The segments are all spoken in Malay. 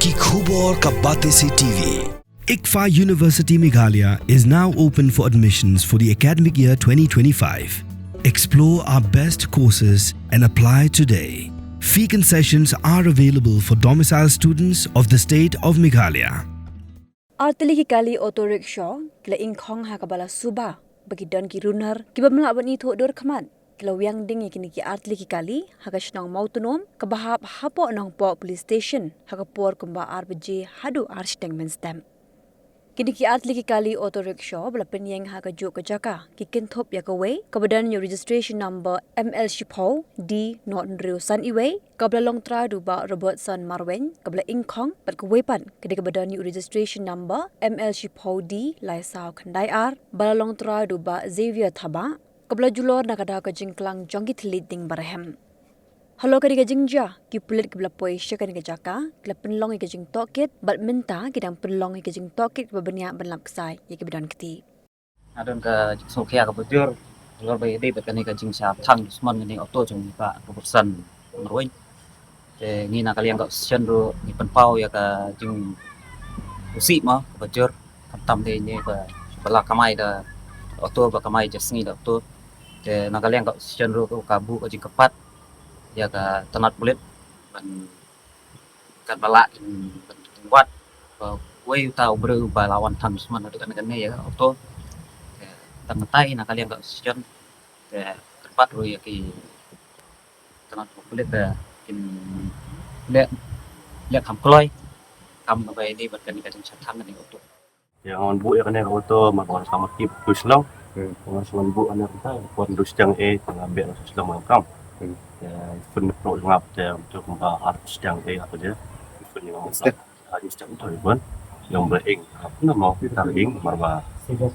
Ki Khubor Ka Bate Se TV. ICFA University Meghalaya is now open for admissions for the academic year 2025. Explore our best courses and apply today. Fee concessions are available for domicile students of the state of Meghalaya. Tylli kali auto rickshaw kila ingkong hakabala suba bagi don ki Runar kiba melak bani Thwet dor khaman kila Wiang dingi kini ki Tylli kali hagashnong Mawtnum kabahap hapo nong po police station hakapor kumba RBJ hadu arsteng menstem kini ki Tylli kali auto rickshaw bala penyeng hagajuk ke jaka ki kinthop ya kawe kabadan your registration number ML Shipho D not Rio San Iwe kabla long tra du ba Robert San Marwen kabla ingkong pat kawepan kedi kabadan your registration number ML Shipho D lai sao khandai ar bala long tra du ba Xavier Thaba kabla julor nakada ka jingklang jongi Tylli ding barahem Halo kadi ka jingja ki Pulit kabla poisya kani ka jaka kila penlong ka jing tokit bat minta kidang penlong ka jing tokit kabla bania banlap ksai ya kibadan keti adon ka sokhia ka bujur lor bai dei kani ka jing sha thang smon ni auto jong ka person roin te ni na kalian ka sian ro ni penpau ya ka jing usi ma bujur tam de ni ka bala kamai da auto ba kamai jasni da auto te na kalian ka sian ro ka bu ka jing kepat ya ka tanat Pulit ban kan balak buat way tau bro ba lawan thang semua ada kan ya auto tang tai na kalian gak sian ya tempat ro ya ki tanat Pulit kin le kam kloi kam ba ini ban kan ka jang thang ni auto yang on bu ya kan auto makon sama tip puslong pengasalan bu anak kita pon dus jang pengambil selama kam ya fun pro ngap te untuk memba arus yang apa dia fun yang masak hadis jam tu pun yang bereng apa nama kita ing marwa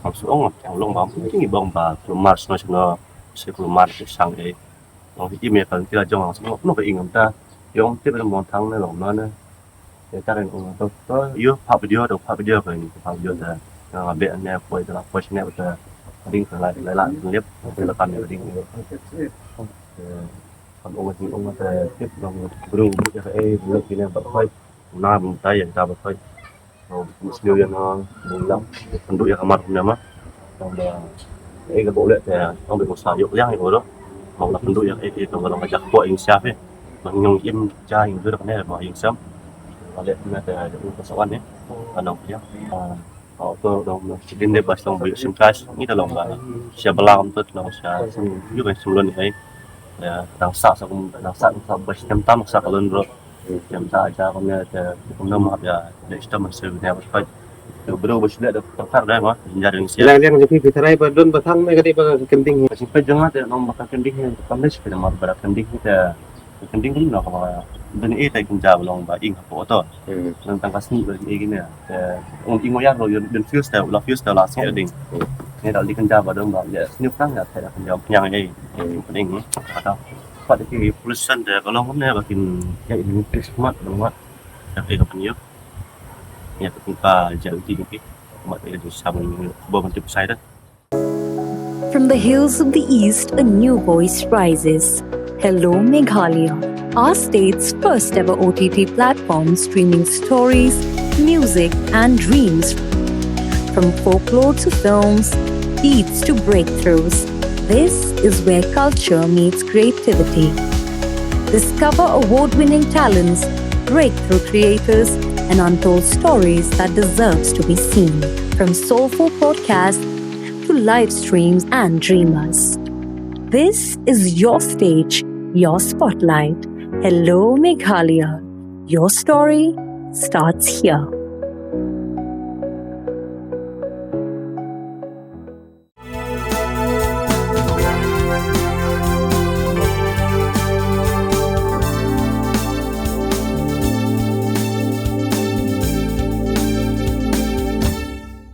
maksud orang long bang tinggi bang ba keluar nasional keluar sang orang di email kan kita jangan semua no ke ingam ta yang tiếp là món thang này lòng nó nè để ta rằng ông tôi yêu học video được học video về học video là bé anh em quay là quay channel là đinh lại clip để là làm đinh còn ông sẽ tiếp lòng bro bây giờ lực kia bật quay nam tay yang ta bật quay rồi nhiều nhân mừng lắm phần đội kamar punya mah xong là cái bộ lệ thì ông bị một sử dụng rác này đó hoặc là phần đội itu kalau ngajak buat inisiatif ya yang im cah yang itu kan mau yang sam ada ada persoalan ya anak ya auto dong jadi ne bas dong beli sim cash ni dalam lah siapa belang tu dong siapa juga sebelum ni ya dangsa sampai jam tam sa kalon bro jam sa aja kami ada maaf ya ada sistem servisnya berapa tu bro bersedia ada tertar dah mah jaring silang yang jadi fitarai badon batang me kadi ba kending sampai jangan ada nombor kending yang kami sepeda motor berat kending kita kending ni nak apa dan tai kunja belong ba ing apa to tentang kasni bagi gini ya ing moya ro dan fuse la sia ding ni dah di kunja ba dong ba ya sniu kang ya saya kunja yang ni penting ni atau pada ki pulusan dah kalau ni bakin ya ini smart banget ya ke punya ya kita jauh tinggi mak itu sama bawa bentuk saya dah. From the hills of the east, a new voice rises. Hello Meghalaya, our state's first ever OTT platform streaming stories, music and dreams. From folklore to films, beats to breakthroughs, this is where culture meets creativity. Discover award-winning talents, breakthrough creators, and untold stories that deserves to be seen. From soulful podcasts to live streams and dreamers. This is your stage, your spotlight. Hello Meghalaya. Your story starts here.